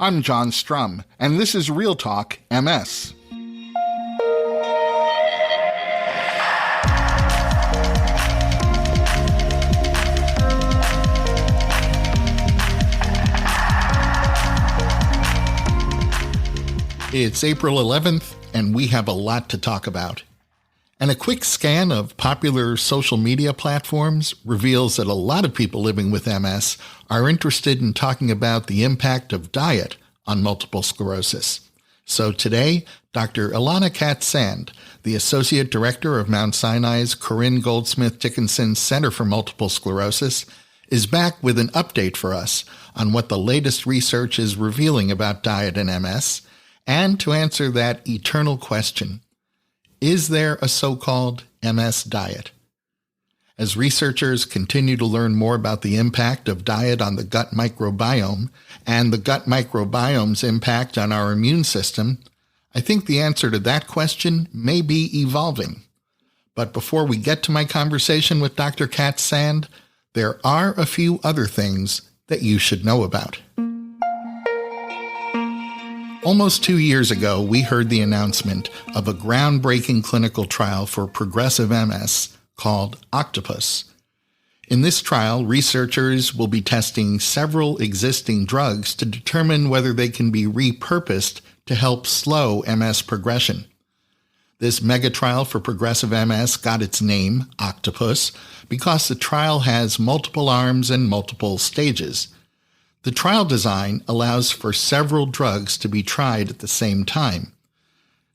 I'm John Strum, and this is RealTalk MS. It's April 11th, and we have a lot to talk about. And a quick scan of popular social media platforms reveals that a lot of people living with MS are interested in talking about the impact of diet on multiple sclerosis. So today, Dr. Ilana Katz Sand, the Associate Director of Mount Sinai's Corinne Goldsmith Dickinson Center for Multiple Sclerosis, is back with an update for us on what the latest research is revealing about diet and MS, and to answer that eternal question: is there a so-called MS diet? As researchers continue to learn more about the impact of diet on the gut microbiome and the gut microbiome's impact on our immune system, I think the answer to that question may be evolving. But before we get to my conversation with Dr. Katz Sand, there are a few other things that you should know about. Almost 2 years ago, we heard the announcement of a groundbreaking clinical trial for progressive MS called OCTOPUS. In this trial, researchers will be testing several existing drugs to determine whether they can be repurposed to help slow MS progression. This mega trial for progressive MS got its name, OCTOPUS, because the trial has multiple arms and multiple stages. The trial design allows for several drugs to be tried at the same time.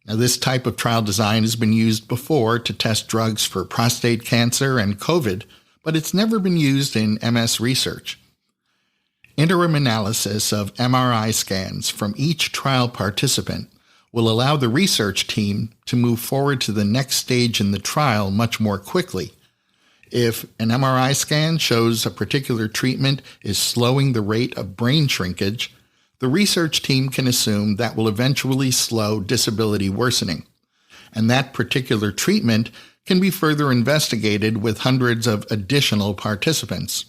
Now, this type of trial design has been used before to test drugs for prostate cancer and COVID, but it's never been used in MS research. Interim analysis of MRI scans from each trial participant will allow the research team to move forward to the next stage in the trial much more quickly. If an MRI scan shows a particular treatment is slowing the rate of brain shrinkage, the research team can assume that will eventually slow disability worsening. And that particular treatment can be further investigated with hundreds of additional participants.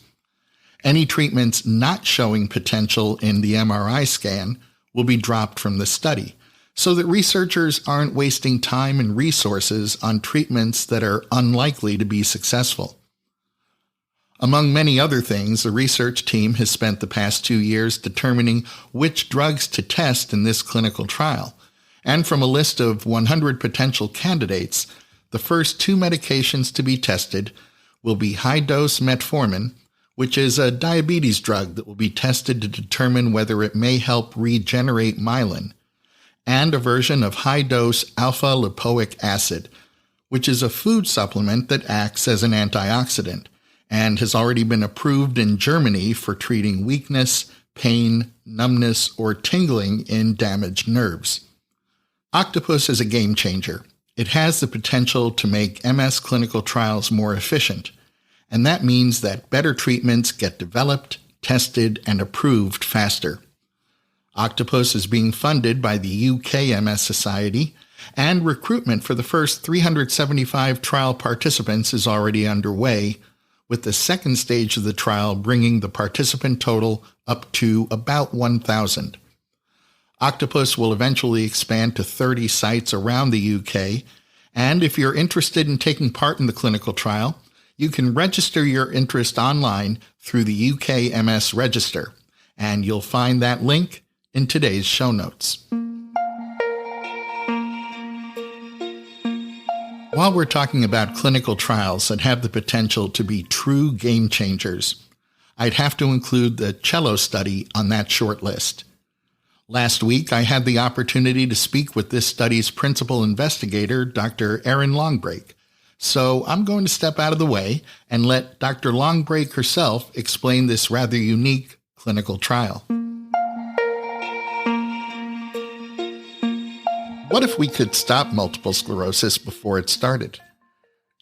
Any treatments not showing potential in the MRI scan will be dropped from the study, so that researchers aren't wasting time and resources on treatments that are unlikely to be successful. Among many other things, the research team has spent the past 2 years determining which drugs to test in this clinical trial. And from a list of 100 potential candidates, the first 2 medications to be tested will be high-dose metformin, which is a diabetes drug that will be tested to determine whether it may help regenerate myelin, and a version of high-dose alpha-lipoic acid, which is a food supplement that acts as an antioxidant and has already been approved in Germany for treating weakness, pain, numbness, or tingling in damaged nerves. OCTOPUS is a game changer. It has the potential to make MS clinical trials more efficient, and that means that better treatments get developed, tested, and approved faster. OCTOPUS is being funded by the UK MS Society, and recruitment for the first 375 trial participants is already underway, with the second stage of the trial bringing the participant total up to about 1,000. OCTOPUS will eventually expand to 30 sites around the UK, and if you're interested in taking part in the clinical trial, you can register your interest online through the UK MS Register, and you'll find that link in today's show notes. While we're talking about clinical trials that have the potential to be true game changers, I'd have to include the CELLO study on that short list. Last week, I had the opportunity to speak with this study's principal investigator, Dr. Erin Longbrake. So I'm going to step out of the way and let Dr. Longbrake herself explain this rather unique clinical trial. What if we could stop multiple sclerosis before it started?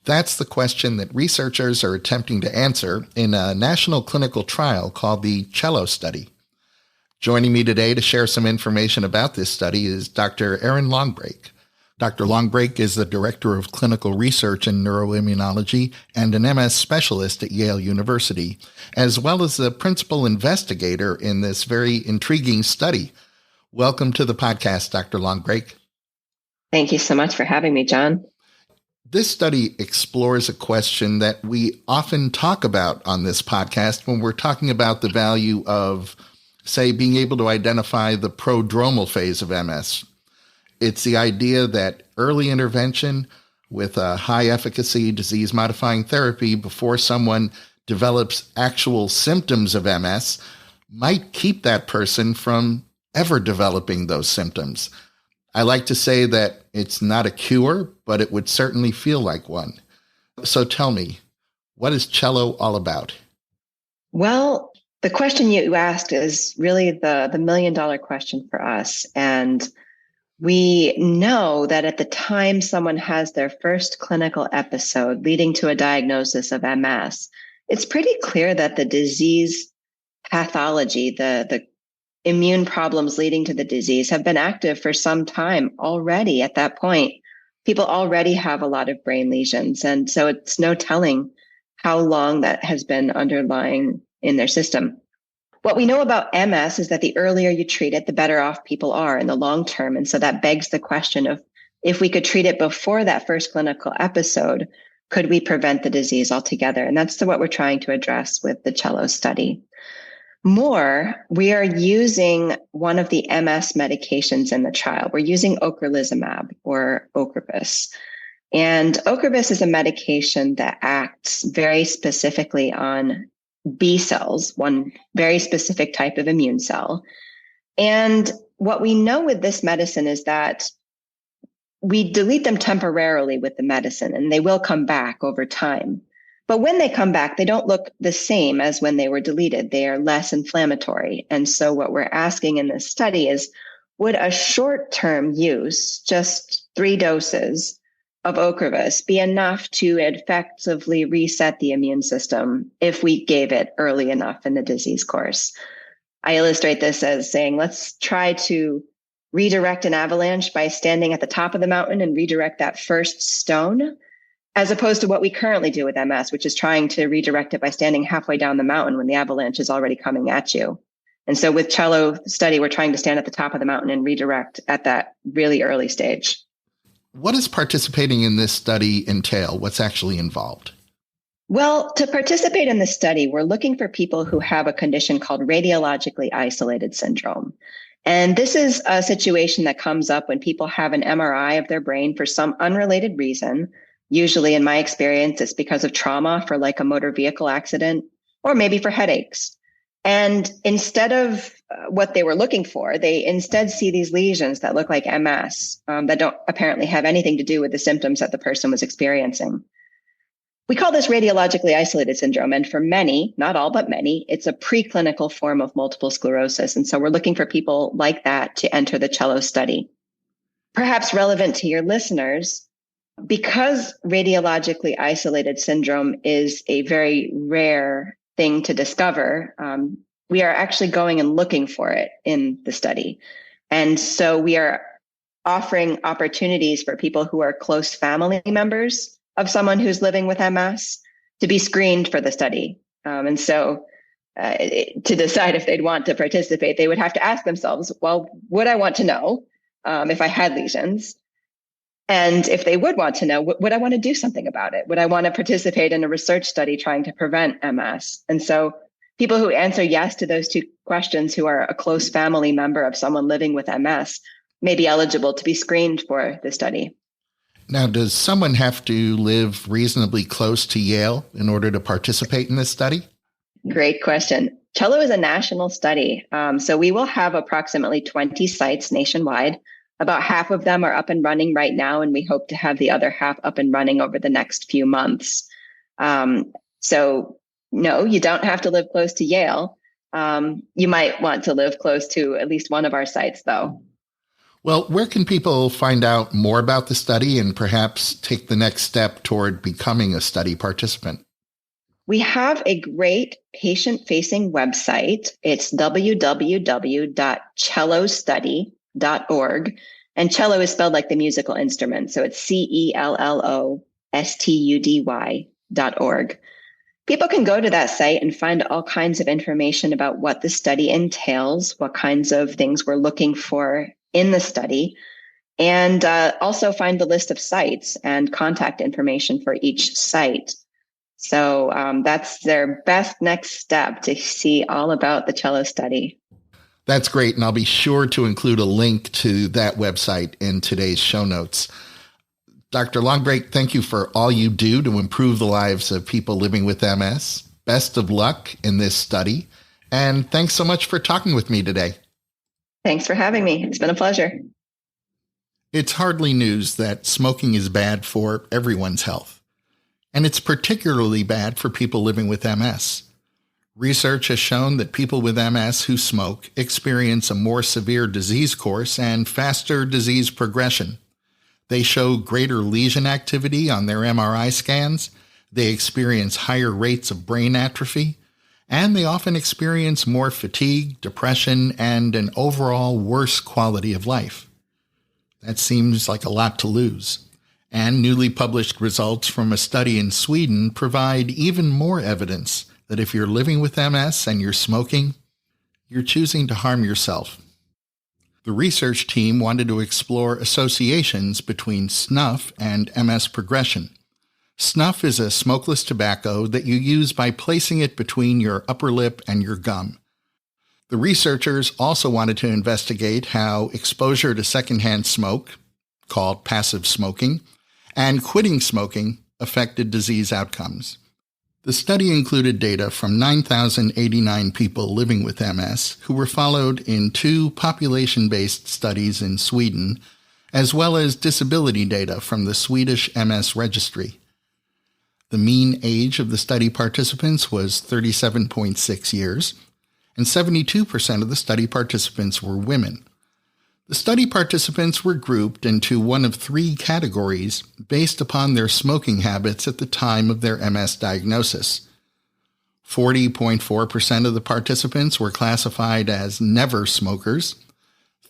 That's the question that researchers are attempting to answer in a national clinical trial called the CELLO study. Joining me today to share some information about this study is Dr. Erin Longbrake. Dr. Longbrake is the Director of Clinical Research in Neuroimmunology and an MS specialist at Yale University, as well as the principal investigator in this very intriguing study. Welcome to the podcast, Dr. Longbrake. Thank you so much for having me, John. This study explores a question that we often talk about on this podcast when we're talking about the value of, say, being able to identify the prodromal phase of MS. It's the idea that early intervention with a high efficacy disease-modifying therapy before someone develops actual symptoms of MS might keep that person from ever developing those symptoms. I like to say that it's not a cure, but it would certainly feel like one. So tell me, what is CELLO all about? Well, the question you asked is really the million-dollar question for us. And we know that at the time someone has their first clinical episode leading to a diagnosis of MS, it's pretty clear that the disease pathology, the immune problems leading to the disease have been active for some time already. At that point, people already have a lot of brain lesions. And so it's no telling how long that has been underlying in their system. What we know about MS is that the earlier you treat it, the better off people are in the long term. And so that begs the question of if we could treat it before that first clinical episode, could we prevent the disease altogether? And that's what we're trying to address with the CELLO study. More, we are using one of the MS medications in the trial. We're using ocrelizumab or OCTOPUS. And OCTOPUS is a medication that acts very specifically on B cells, one very specific type of immune cell. And what we know with this medicine is that we delete them temporarily with the medicine, and they will come back over time. But when they come back, they don't look the same as when they were deleted. They are less inflammatory. And so what we're asking in this study is, would a short-term use, just 3 doses of OCREVUS, be enough to effectively reset the immune system if we gave it early enough in the disease course? I illustrate this as saying, let's try to redirect an avalanche by standing at the top of the mountain and redirect that first stone, as opposed to what we currently do with MS, which is trying to redirect it by standing halfway down the mountain when the avalanche is already coming at you. And so with CELLO study, we're trying to stand at the top of the mountain and redirect at that really early stage. What does participating in this study entail? What's actually involved? Well, to participate in this study, we're looking for people who have a condition called radiologically isolated syndrome. And this is a situation that comes up when people have an MRI of their brain for some unrelated reason. Usually, in my experience, it's because of trauma for like a motor vehicle accident, or maybe for headaches. And instead of what they were looking for, they instead see these lesions that look like MS that don't apparently have anything to do with the symptoms that the person was experiencing. We call this radiologically isolated syndrome. And for many, not all, but many, it's a preclinical form of multiple sclerosis. And so we're looking for people like that to enter the CELLO study. Perhaps relevant to your listeners, because radiologically isolated syndrome is a very rare thing to discover, we are actually going and looking for it in the study. And so we are offering opportunities for people who are close family members of someone who's living with MS to be screened for the study. And so to decide if they'd want to participate, they would have to ask themselves, well, would I want to know if I had lesions? And if they would want to know, would I want to do something about it? Would I want to participate in a research study trying to prevent MS? And so people who answer yes to those 2 questions, who are a close family member of someone living with MS, may be eligible to be screened for the study. Now, does someone have to live reasonably close to Yale in order to participate in this study? Great question. CELLO is a national study. So we will have approximately 20 sites nationwide. About half of them are up and running right now, and we hope to have the other half up and running over the next few months. So no, you don't have to live close to Yale. You might want to live close to at least one of our sites, though. Well, where can people find out more about the study and perhaps take the next step toward becoming a study participant? We have a great patient-facing website. It's www.cellostudy.org. And cello is spelled like the musical instrument. So it's CELLOSTUDY.org. People can go to that site and find all kinds of information about what the study entails, what kinds of things we're looking for in the study, and also find the list of sites and contact information for each site. So that's their best next step to see all about the cello study. That's great, and I'll be sure to include a link to that website in today's show notes. Dr. Longbrake, thank you for all you do to improve the lives of people living with MS. Best of luck in this study, and thanks so much for talking with me today. Thanks for having me. It's been a pleasure. It's hardly news that smoking is bad for everyone's health, and it's particularly bad for people living with MS. Research has shown that people with MS who smoke experience a more severe disease course and faster disease progression. They show greater lesion activity on their MRI scans, they experience higher rates of brain atrophy, and they often experience more fatigue, depression, and an overall worse quality of life. That seems like a lot to lose. And newly published results from a study in Sweden provide even more evidence that if you're living with MS and you're smoking, you're choosing to harm yourself. The research team wanted to explore associations between snuff and MS progression. Snuff is a smokeless tobacco that you use by placing it between your upper lip and your gum. The researchers also wanted to investigate how exposure to secondhand smoke, called passive smoking, and quitting smoking affected disease outcomes. The study included data from 9,089 people living with MS who were followed in 2 population-based studies in Sweden, as well as disability data from the Swedish MS Registry. The mean age of the study participants was 37.6 years, and 72% of the study participants were women. The study participants were grouped into one of 3 categories based upon their smoking habits at the time of their MS diagnosis. 40.4% of the participants were classified as never smokers,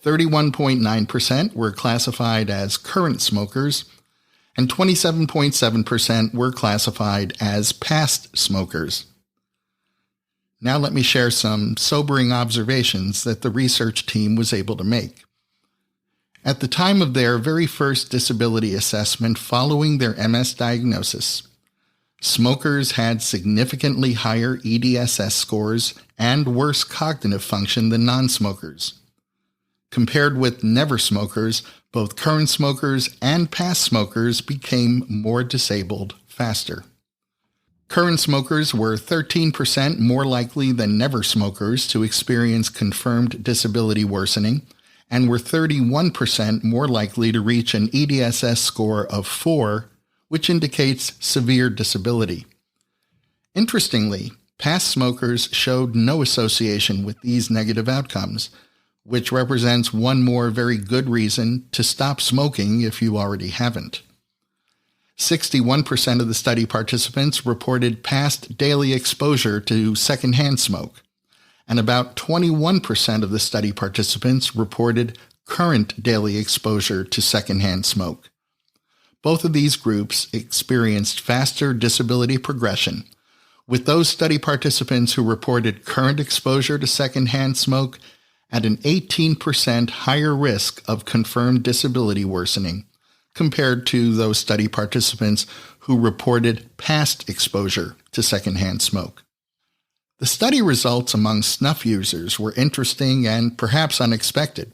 31.9% were classified as current smokers, and 27.7% were classified as past smokers. Now let me share some sobering observations that the research team was able to make. At the time of their very first disability assessment following their MS diagnosis, smokers had significantly higher EDSS scores and worse cognitive function than non-smokers. Compared with never smokers, both current smokers and past smokers became more disabled faster. Current smokers were 13% more likely than never smokers to experience confirmed disability worsening, and were 31% more likely to reach an EDSS score of 4, which indicates severe disability. Interestingly, past smokers showed no association with these negative outcomes, which represents one more very good reason to stop smoking if you already haven't. 61% of the study participants reported past daily exposure to secondhand smoke, and about 21% of the study participants reported current daily exposure to secondhand smoke. Both of these groups experienced faster disability progression, with those study participants who reported current exposure to secondhand smoke at an 18% higher risk of confirmed disability worsening compared to those study participants who reported past exposure to secondhand smoke. The study results among snuff users were interesting and perhaps unexpected.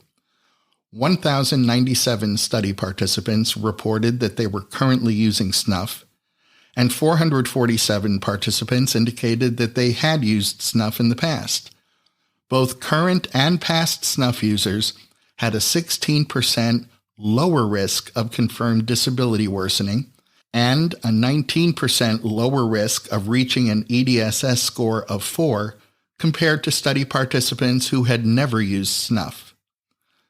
1,097 study participants reported that they were currently using snuff, and 447 participants indicated that they had used snuff in the past. Both current and past snuff users had a 16% lower risk of confirmed disability worsening and a 19% lower risk of reaching an EDSS score of 4 compared to study participants who had never used snuff.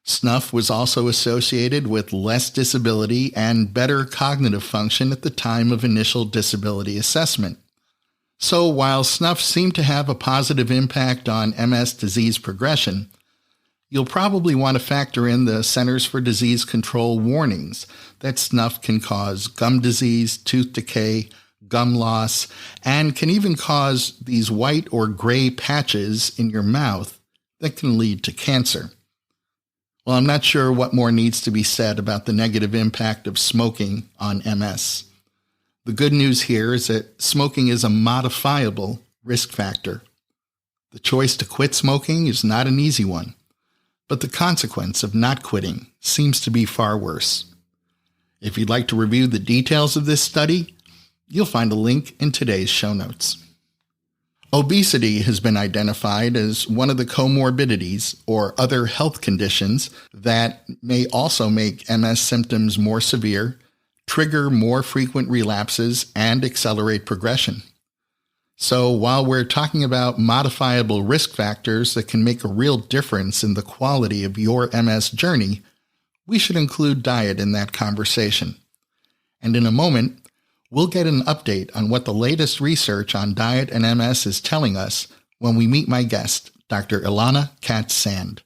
Snuff was also associated with less disability and better cognitive function at the time of initial disability assessment. So while snuff seemed to have a positive impact on MS disease progression, You'll probably want to factor in the Centers for Disease Control warnings that snuff can cause gum disease, tooth decay, gum loss, and can even cause these white or gray patches in your mouth that can lead to cancer. Well, I'm not sure what more needs to be said about the negative impact of smoking on MS. The good news here is that smoking is a modifiable risk factor. The choice to quit smoking is not an easy one, but the consequence of not quitting seems to be far worse. If you'd like to review the details of this study, you'll find a link in today's show notes. Obesity has been identified as one of the comorbidities or other health conditions that may also make MS symptoms more severe, trigger more frequent relapses, and accelerate progression. So while we're talking about modifiable risk factors that can make a real difference in the quality of your MS journey, we should include diet in that conversation. And in a moment, we'll get an update on what the latest research on diet and MS is telling us when we meet my guest, Dr. Ilana Katz Sand.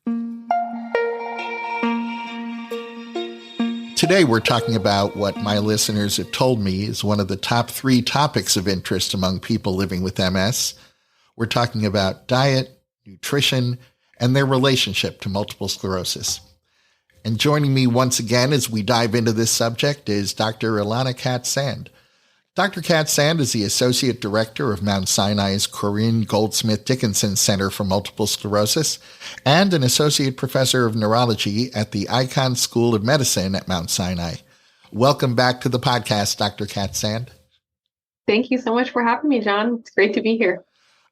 Today, we're talking about what my listeners have told me is one of the top 3 topics of interest among people living with MS. We're talking about diet, nutrition, and their relationship to multiple sclerosis. And joining me once again as we dive into this subject is Dr. Ilana Katz Sand. Dr. Katz Sand is the Associate Director of Mount Sinai's Corinne Goldsmith Dickinson Center for Multiple Sclerosis and an Associate Professor of Neurology at the Icahn School of Medicine at Mount Sinai. Welcome back to the podcast, Dr. Katz Sand. Thank you so much for having me, John. It's great to be here.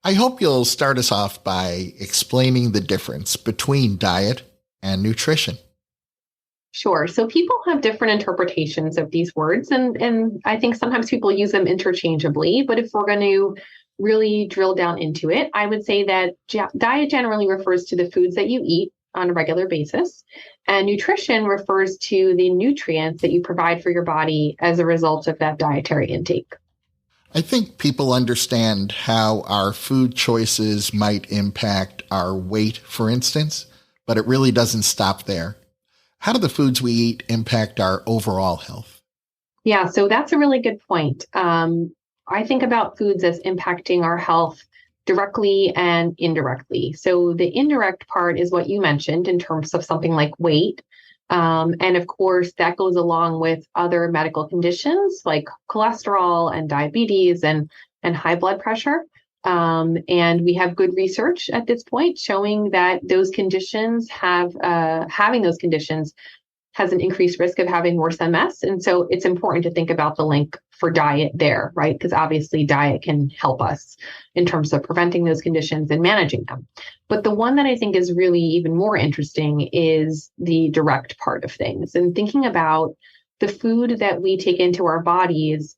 I hope you'll start us off by explaining the difference between diet and nutrition. Sure. So people have different interpretations of these words, and I think sometimes people use them interchangeably. But if we're going to really drill down into it, I would say that diet generally refers to the foods that you eat on a regular basis, and nutrition refers to the nutrients that you provide for your body as a result of that dietary intake. I think people understand how our food choices might impact our weight, for instance, but it really doesn't stop there. How do the foods we eat impact our overall health? Yeah, so that's a really good point. I think about foods as impacting our health directly and indirectly. So the indirect part is what you mentioned in terms of something like weight. And of course, that goes along with other medical conditions like cholesterol and diabetes and high blood pressure. And we have good research at this point showing that those conditions having those conditions has an increased risk of having worse MS. And so it's important to think about the link for diet there, right? Because obviously diet can help us in terms of preventing those conditions and managing them. But the one that I think is really even more interesting is the direct part of things, and thinking about the food that we take into our bodies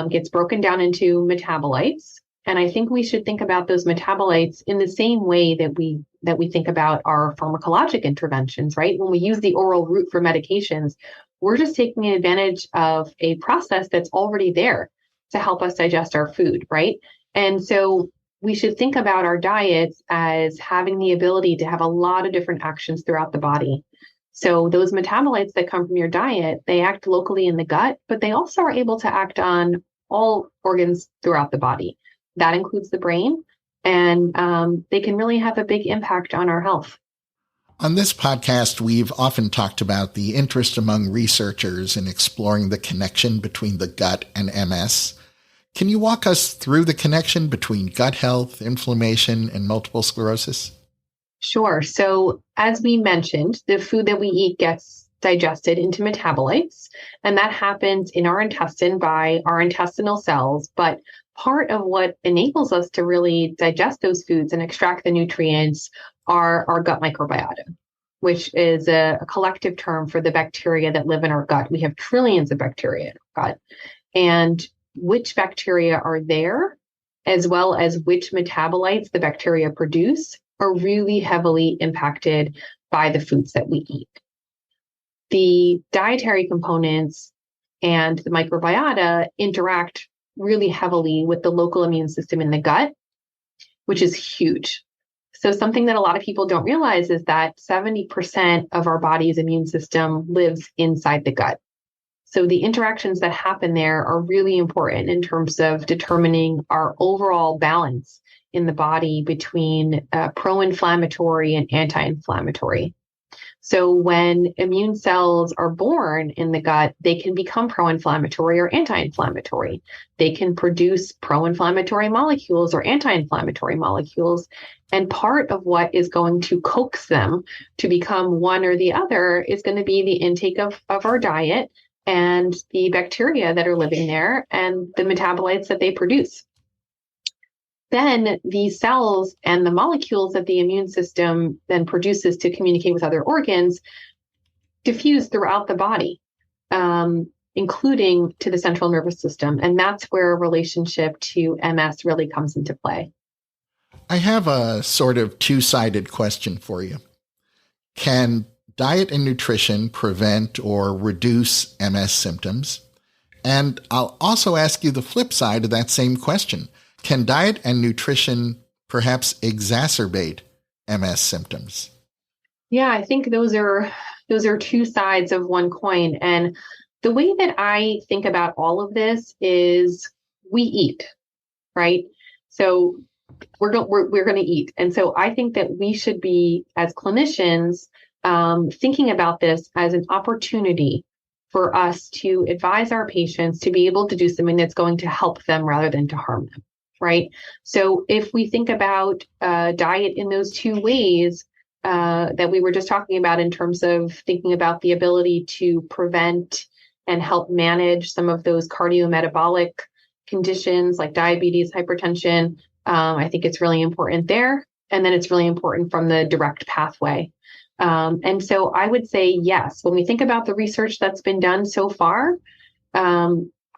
gets broken down into metabolites. And I think we should think about those metabolites in the same way that we think about our pharmacologic interventions, right? When we use the oral route for medications, we're just taking advantage of a process that's already there to help us digest our food, right? And so we should think about our diets as having the ability to have a lot of different actions throughout the body. So those metabolites that come from your diet, they act locally in the gut, but they also are able to act on all organs throughout the body. That includes the brain, and they can really have a big impact on our health. On this podcast, we've often talked about the interest among researchers in exploring the connection between the gut and MS. Can you walk us through the connection between gut health, inflammation, and multiple sclerosis? Sure. So as we mentioned, the food that we eat gets digested into metabolites, and that happens in our intestine by our intestinal cells. But part of what enables us to really digest those foods and extract the nutrients are our gut microbiota, which is a collective term for the bacteria that live in our gut. We have trillions of bacteria in our gut. And which bacteria are there, as well as which metabolites the bacteria produce, are really heavily impacted by the foods that we eat. The dietary components and the microbiota interact really heavily with the local immune system in the gut, which is huge. So something that a lot of people don't realize is that 70% of our body's immune system lives inside the gut. So the interactions that happen there are really important in terms of determining our overall balance in the body between pro-inflammatory and anti-inflammatory. So when immune cells are born in the gut, they can become pro-inflammatory or anti-inflammatory. They can produce pro-inflammatory molecules or anti-inflammatory molecules. And part of what is going to coax them to become one or the other is going to be the intake of our diet and the bacteria that are living there and the metabolites that they produce. Then these cells and the molecules that the immune system then produces to communicate with other organs diffuse throughout the body, including to the central nervous system. And that's where a relationship to MS really comes into play. I have a sort of two-sided question for you. Can diet and nutrition prevent or reduce MS symptoms? And I'll also ask you the flip side of that same question. Can diet and nutrition perhaps exacerbate MS symptoms? Yeah, I think those are two sides of one coin. And the way that I think about all of this is we eat, right? So we're going to eat. And so I think that we should be, as clinicians, thinking about this as an opportunity for us to advise our patients to be able to do something that's going to help them rather than to harm them. Right. So if we think about diet in those two ways that we were just talking about in terms of thinking about the ability to prevent and help manage some of those cardiometabolic conditions like diabetes, hypertension, I think it's really important there. And then it's really important from the direct pathway. And so I would say, yes, when we think about the research that's been done so far,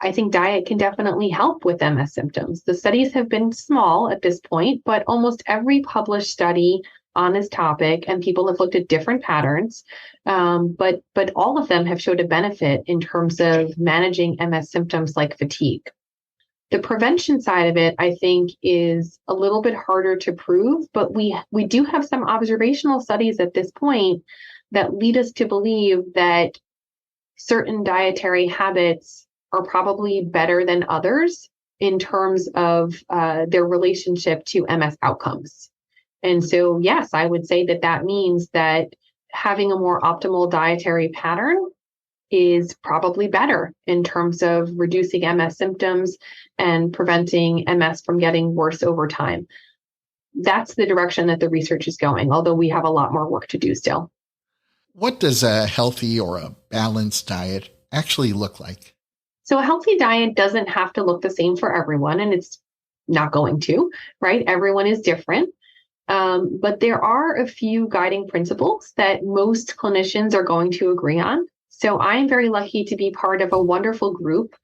I think diet can definitely help with MS symptoms. The studies have been small at this point, but almost every published study on this topic, and people have looked at different patterns, but all of them have showed a benefit in terms of managing MS symptoms like fatigue. The prevention side of it, I think, is a little bit harder to prove, but we do have some observational studies at this point that lead us to believe that certain dietary habits are probably better than others in terms of their relationship to MS outcomes. And so, yes, I would say that means that having a more optimal dietary pattern is probably better in terms of reducing MS symptoms and preventing MS from getting worse over time. That's the direction that the research is going, although we have a lot more work to do still. What does a healthy or a balanced diet actually look like? So a healthy diet doesn't have to look the same for everyone, and it's not going to, right? Everyone is different. But there are a few guiding principles that most clinicians are going to agree on. So I am very lucky to be part of a wonderful group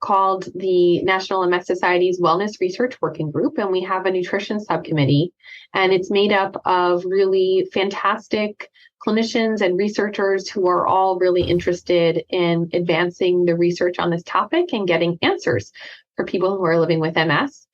called the National MS Society's Wellness Research Working Group, and we have a nutrition subcommittee, and it's made up of really fantastic clinicians and researchers who are all really interested in advancing the research on this topic and getting answers for people who are living with MS.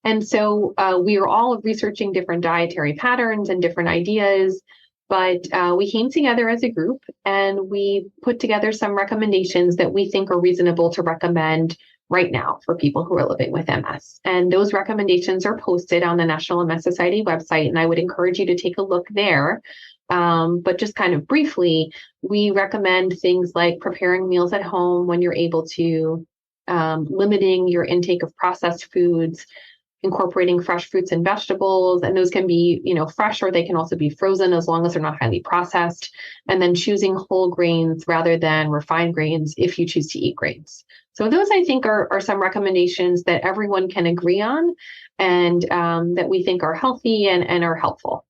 And so we are all researching different dietary patterns and different ideas, but we came together as a group and we put together some recommendations that we think are reasonable to recommend right now for people who are living with MS. And those recommendations are posted on the National MS Society website, and I would encourage you to take a look there. But just kind of briefly, we recommend things like preparing meals at home when you're able to, limiting your intake of processed foods, incorporating fresh fruits and vegetables, and those can be, fresh, or they can also be frozen as long as they're not highly processed, and then choosing whole grains rather than refined grains if you choose to eat grains. So those, I think, are some recommendations that everyone can agree on and that we think are healthy and are helpful.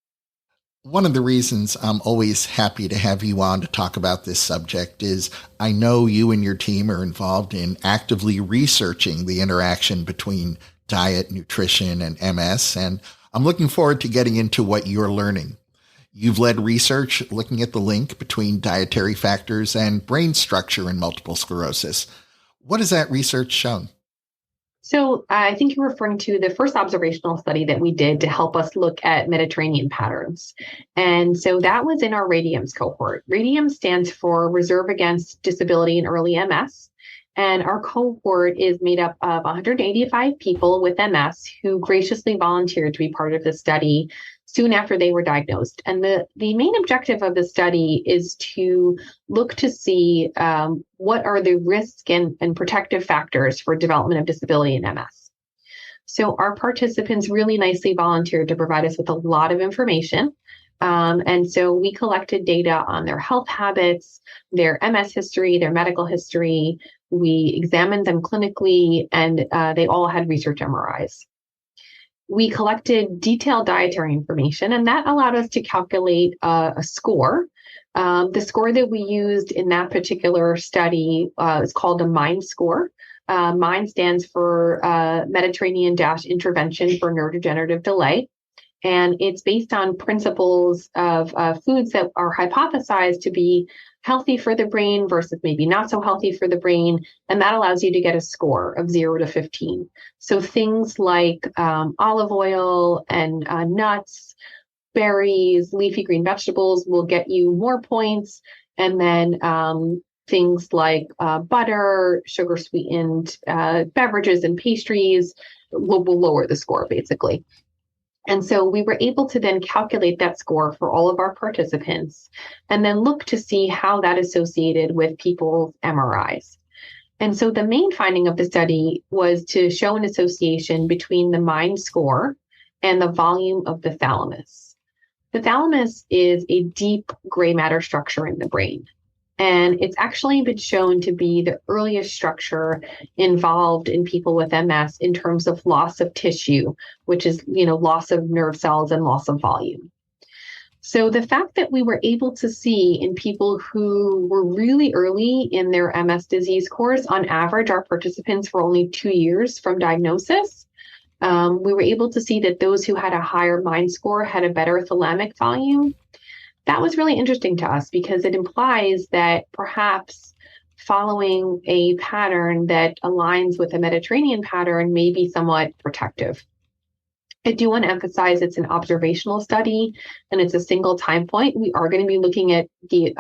One of the reasons I'm always happy to have you on to talk about this subject is I know you and your team are involved in actively researching the interaction between diet, nutrition, and MS, and I'm looking forward to getting into what you're learning. You've led research looking at the link between dietary factors and brain structure in multiple sclerosis. What has that research shown? So I think you're referring to the first observational study that we did to help us look at Mediterranean patterns. And so that was in our RADIUMS cohort. RADIUMS stands for Reserve Against Disability in Early MS. And our cohort is made up of 185 people with MS who graciously volunteered to be part of the study soon after they were diagnosed. And the main objective of the study is to look to see what are the risk and protective factors for development of disability in MS. So our participants really nicely volunteered to provide us with a lot of information. And so we collected data on their health habits, their MS history, their medical history. We examined them clinically, and they all had research MRIs. We collected detailed dietary information, and that allowed us to calculate a score. The score that we used in that particular study is called a MIND score. MIND stands for Mediterranean-Intervention for Neurodegenerative Delay. And it's based on principles of foods that are hypothesized to be healthy for the brain versus maybe not so healthy for the brain. And that allows you to get a score of 0 to 15. So things like olive oil and nuts, berries, leafy green vegetables will get you more points. And then things like butter, sugar sweetened beverages and pastries will lower the score, basically. And so we were able to then calculate that score for all of our participants and then look to see how that associated with people's MRIs. And so the main finding of the study was to show an association between the MIND score and the volume of the thalamus. The thalamus is a deep gray matter structure in the brain. And it's actually been shown to be the earliest structure involved in people with MS in terms of loss of tissue, which is, loss of nerve cells and loss of volume. So the fact that we were able to see in people who were really early in their MS disease course, on average, our participants were only 2 years from diagnosis. We were able to see that those who had a higher MIND score had a better thalamic volume. That was really interesting to us because it implies that perhaps following a pattern that aligns with a Mediterranean pattern may be somewhat protective. I do want to emphasize it's an observational study and it's a single time point. We are going to be looking at the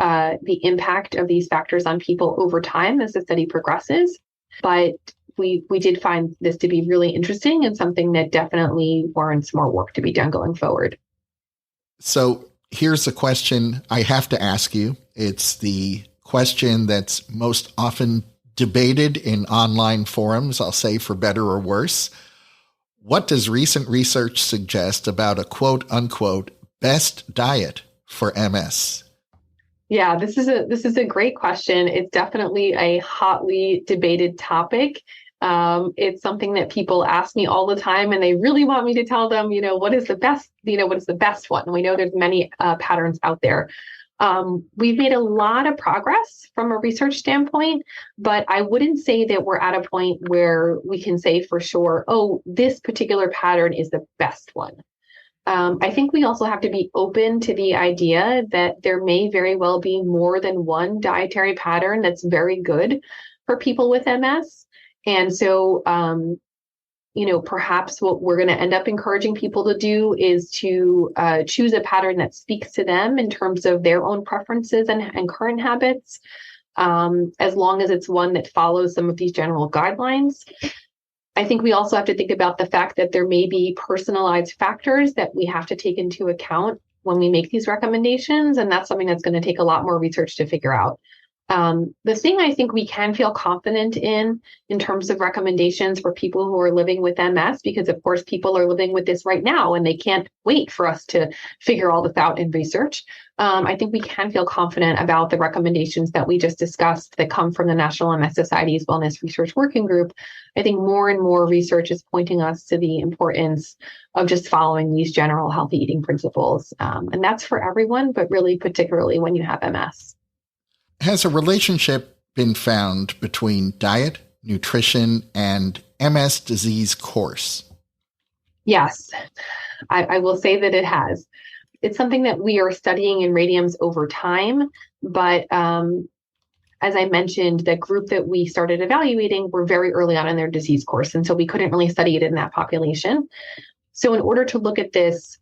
impact of these factors on people over time as the study progresses. But we did find this to be really interesting and something that definitely warrants more work to be done going forward. So here's a question I have to ask you. It's the question that's most often debated in online forums, I'll say for better or worse. What does recent research suggest about a quote unquote best diet for MS? Yeah, this is a great question. It's definitely a hotly debated topic. It's something that people ask me all the time, and they really want me to tell them, what is the best, what is the best one? We know there's many patterns out there. We've made a lot of progress from a research standpoint, but I wouldn't say that we're at a point where we can say for sure, oh, this particular pattern is the best one. I think we also have to be open to the idea that there may very well be more than one dietary pattern that's very good for people with MS. And so, perhaps what we're going to end up encouraging people to do is to choose a pattern that speaks to them in terms of their own preferences and current habits, as long as it's one that follows some of these general guidelines. I think we also have to think about the fact that there may be personalized factors that we have to take into account when we make these recommendations, and that's something that's going to take a lot more research to figure out. The thing I think we can feel confident in terms of recommendations for people who are living with MS, because of course people are living with this right now and they can't wait for us to figure all this out in research. I think we can feel confident about the recommendations that we just discussed that come from the National MS Society's Wellness Research Working Group. I think more and more research is pointing us to the importance of just following these general healthy eating principles. And that's for everyone, but really particularly when you have MS. Has a relationship been found between diet, nutrition, and MS disease course? Yes, I will say that it has. It's something that we are studying in RADIUMS over time, but as I mentioned, the group that we started evaluating were very early on in their disease course. And so we couldn't really study it in that population. So in order to look at this,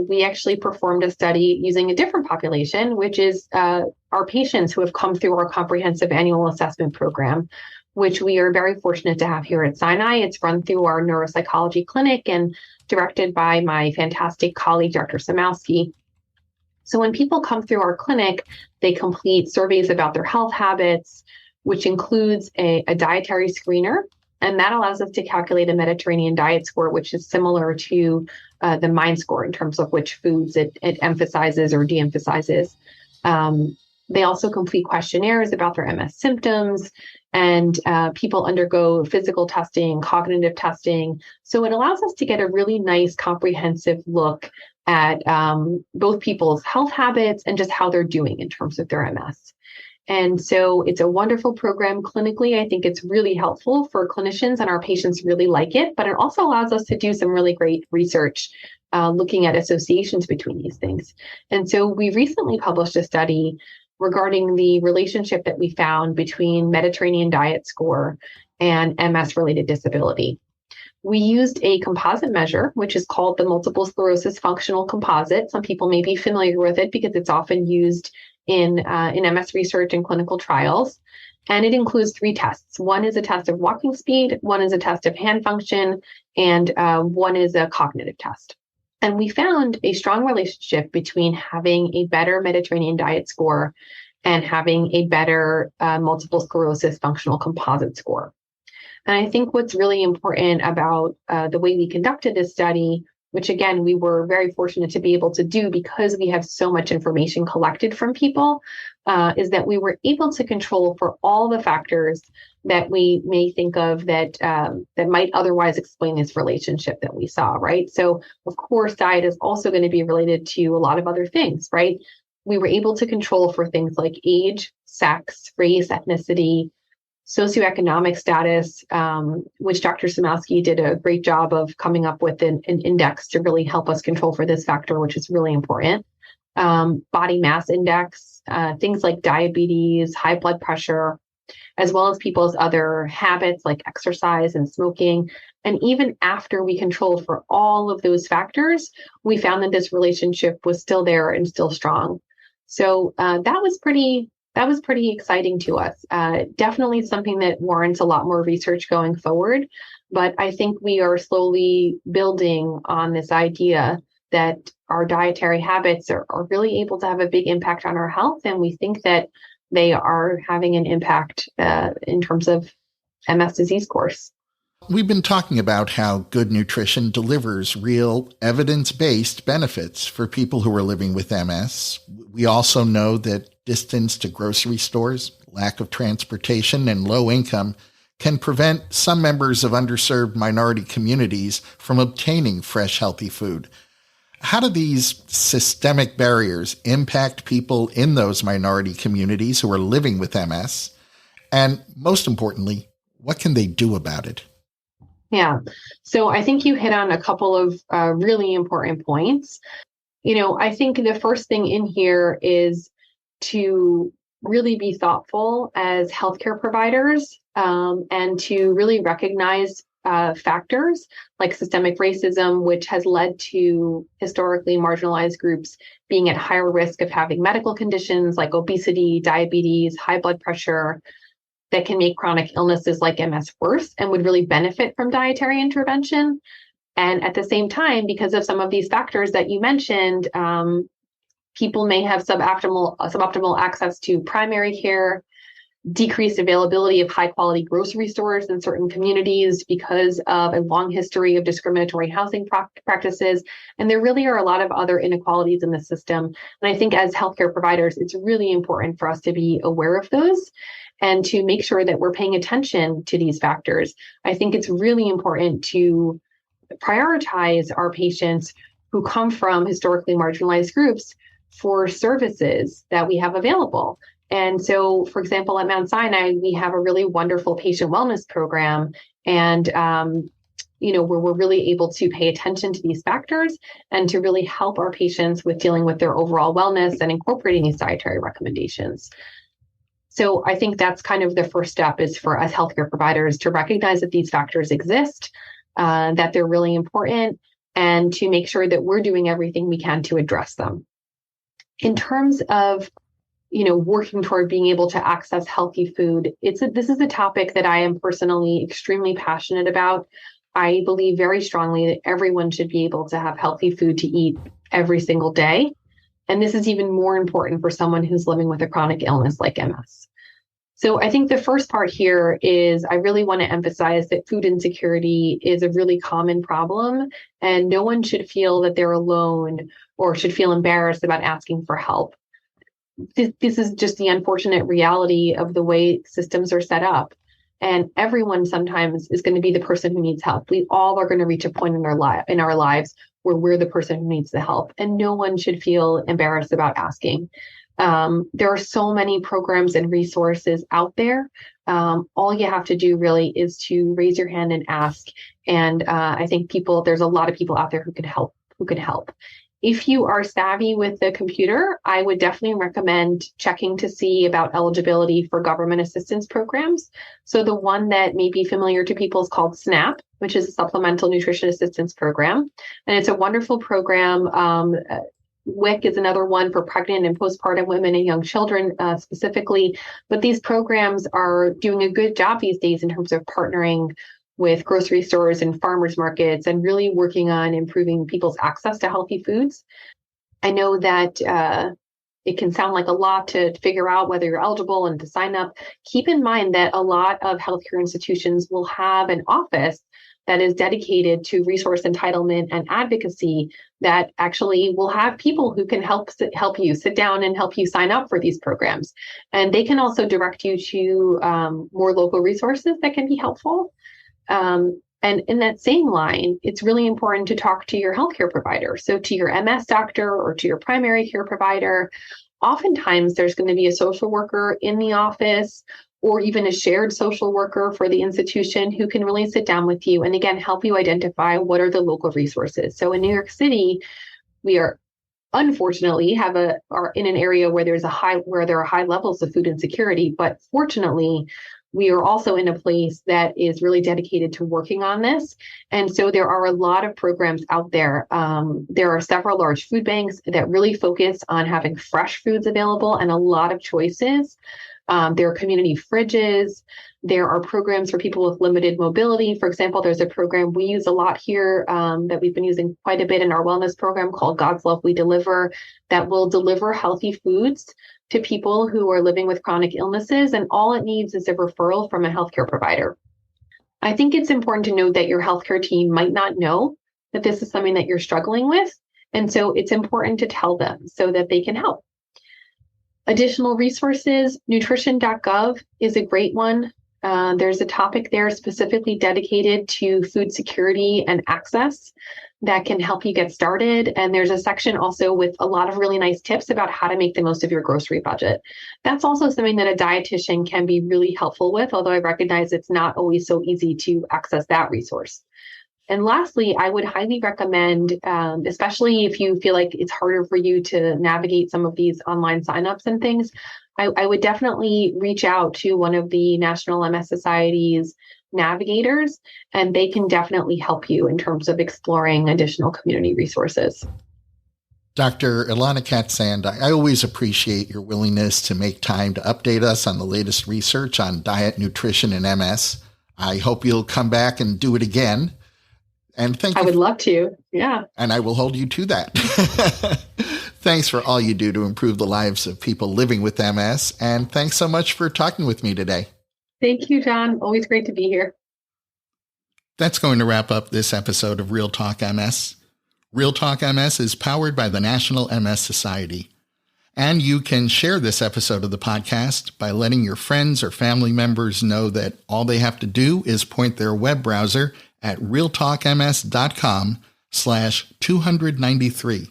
we actually performed a study using a different population, which is our patients who have come through our comprehensive annual assessment program, which we are very fortunate to have here at Sinai. It's run through our neuropsychology clinic and directed by my fantastic colleague, Dr. Samowski. So when people come through our clinic, they complete surveys about their health habits, which includes a dietary screener. And that allows us to calculate a Mediterranean diet score, which is similar to the MIND score in terms of which foods it emphasizes or de-emphasizes. They also complete questionnaires about their MS symptoms, and people undergo physical testing, cognitive testing. So it allows us to get a really nice comprehensive look at both people's health habits and just how they're doing in terms of their MS. And so it's a wonderful program clinically. I think it's really helpful for clinicians, and our patients really like it, but it also allows us to do some really great research looking at associations between these things. And so we recently published a study regarding the relationship that we found between Mediterranean diet score and MS-related disability. We used a composite measure, which is called the Multiple Sclerosis Functional Composite. Some people may be familiar with it because it's often used in MS research and clinical trials. And it includes 3 tests. One is a test of walking speed, one is a test of hand function, and one is a cognitive test. And we found a strong relationship between having a better Mediterranean diet score and having a better multiple sclerosis functional composite score. And I think what's really important about the way we conducted this study, which again, we were very fortunate to be able to do because we have so much information collected from people, is that we were able to control for all the factors that we may think of that might otherwise explain this relationship that we saw, right? So of course, diet is also going to be related to a lot of other things, right? We were able to control for things like age, sex, race, ethnicity, socioeconomic status, which Dr. Samowski did a great job of coming up with an index to really help us control for this factor, which is really important. Body mass index, things like diabetes, high blood pressure, as well as people's other habits like exercise and smoking. And even after we controlled for all of those factors, we found that this relationship was still there and still strong. So that was pretty exciting to us. Definitely something that warrants a lot more research going forward. But I think we are slowly building on this idea that our dietary habits are really able to have a big impact on our health. And we think that they are having an impact in terms of MS disease course. We've been talking about how good nutrition delivers real evidence-based benefits for people who are living with MS. We also know that distance to grocery stores, lack of transportation, and low income can prevent some members of underserved minority communities from obtaining fresh, healthy food. How do these systemic barriers impact people in those minority communities who are living with MS? And most importantly, what can they do about it? Yeah. So I think you hit on a couple of really important points. I think the first thing in here is to really be thoughtful as healthcare providers and to really recognize factors like systemic racism, which has led to historically marginalized groups being at higher risk of having medical conditions like obesity, diabetes, high blood pressure, that can make chronic illnesses like MS worse and would really benefit from dietary intervention. And at the same time, because of some of these factors that you mentioned, people may have suboptimal access to primary care, decreased availability of high quality grocery stores in certain communities because of a long history of discriminatory housing practices. And there really are a lot of other inequalities in the system. And I think as healthcare providers, it's really important for us to be aware of those and to make sure that we're paying attention to these factors. I think it's really important to prioritize our patients who come from historically marginalized groups for services that we have available. And so, for example, at Mount Sinai, we have a really wonderful patient wellness program, and where we're really able to pay attention to these factors and to really help our patients with dealing with their overall wellness and incorporating these dietary recommendations. So I think that's kind of the first step, is for us healthcare providers to recognize that these factors exist, that they're really important, and to make sure that we're doing everything we can to address them. In terms of, working toward being able to access healthy food, this is a topic that I am personally extremely passionate about. I believe very strongly that everyone should be able to have healthy food to eat every single day. And this is even more important for someone who's living with a chronic illness like MS. So I think the first part here is I really want to emphasize that food insecurity is a really common problem, and no one should feel that they're alone or should feel embarrassed about asking for help. This is just the unfortunate reality of the way systems are set up. And everyone sometimes is going to be the person who needs help. We all are going to reach a point in our lives where we're the person who needs the help, and no one should feel embarrassed about asking. There are so many programs and resources out there. All you have to do really is to raise your hand and ask. And I think there's a lot of people out there who can help. If you are savvy with the computer, I would definitely recommend checking to see about eligibility for government assistance programs. So the one that may be familiar to people is called SNAP, which is a Supplemental Nutrition Assistance Program. And it's a wonderful program. WIC is another one for pregnant and postpartum women and young children specifically. But these programs are doing a good job these days in terms of partnering with grocery stores and farmers markets and really working on improving people's access to healthy foods. I know that it can sound like a lot to figure out whether you're eligible and to sign up. Keep in mind that a lot of healthcare institutions will have an office that is dedicated to resource entitlement and advocacy that actually will have people who can help you sit down and help you sign up for these programs. And they can also direct you to more local resources that can be helpful. And in that same line, it's really important to talk to your healthcare provider. So to your MS doctor or to your primary care provider. Oftentimes there's going to be a social worker in the office or even a shared social worker for the institution who can really sit down with you and again, help you identify what are the local resources. So in New York City, we are unfortunately are in an area where there are high levels of food insecurity, but fortunately, we are also in a place that is really dedicated to working on this. And so there are a lot of programs out there. There are several large food banks that really focus on having fresh foods available and a lot of choices. There are community fridges. There are programs for people with limited mobility. For example, there's a program we use a lot here that we've been using quite a bit in our wellness program called God's Love We Deliver, that will deliver healthy foods to people who are living with chronic illnesses. And all it needs is a referral from a healthcare provider. I think it's important to note that your healthcare team might not know that this is something that you're struggling with. And so it's important to tell them so that they can help. Additional resources, nutrition.gov is a great one. There's a topic there specifically dedicated to food security and access that can help you get started. And there's a section also with a lot of really nice tips about how to make the most of your grocery budget. That's also something that a dietitian can be really helpful with, although I recognize it's not always so easy to access that resource. And lastly, I would highly recommend, especially if you feel like it's harder for you to navigate some of these online signups and things, I would definitely reach out to one of the National MS Society's navigators, and they can definitely help you in terms of exploring additional community resources. Dr. Ilana Katz Sand, I always appreciate your willingness to make time to update us on the latest research on diet, nutrition, and MS. I hope you'll come back and do it again. And I would love to. Yeah. And I will hold you to that. Thanks for all you do to improve the lives of people living with MS. And thanks so much for talking with me today. Thank you, John. Always great to be here. That's going to wrap up this episode of RealTalk MS. RealTalk MS is powered by the National MS Society. And you can share this episode of the podcast by letting your friends or family members know that all they have to do is point their web browser at realtalkms.com/293.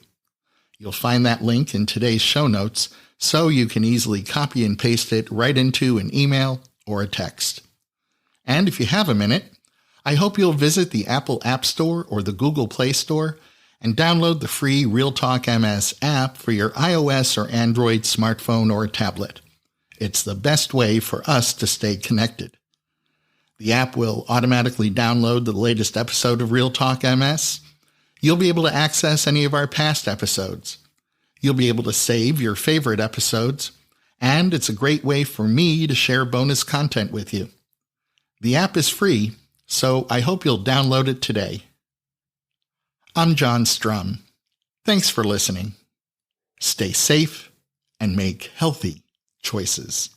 You'll find that link in today's show notes, so you can easily copy and paste it right into an email or a text. And if you have a minute, I hope you'll visit the Apple App Store or the Google Play Store and download the free RealTalk MS app for your iOS or Android smartphone or tablet. It's the best way for us to stay connected. The app will automatically download the latest episode of RealTalk MS. You'll be able to access any of our past episodes. You'll be able to save your favorite episodes, and it's a great way for me to share bonus content with you. The app is free, so I hope you'll download it today. I'm John Strum. Thanks for listening. Stay safe and make healthy choices.